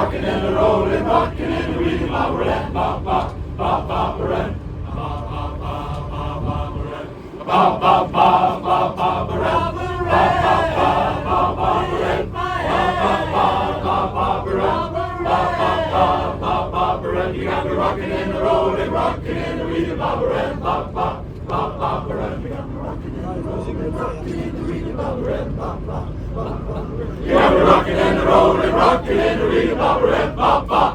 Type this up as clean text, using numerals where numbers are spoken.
rockin' and the rollin', rockin' and the reading, ba-ba-ren, ba-ba-ba-ba-ren, ba-ba-ba-ba-ba-ren, ba-ba-ba-ba-ba-ren, ba-ba-ba-ba-ba-ren, ba-ba-ba-ba-ba-ren. You got me rockin' and the rollin', rockin' and the reading, ba-ba-ren, ba-ba-ba-ba-ren. You got me rockin' and the rollin', rockin' and the reading, ba-ba-ren, ba-ba-ba-ba-ren. You got me rockin' and the rollin', rockin' and the reading, ba-ba-ren, ba-ba.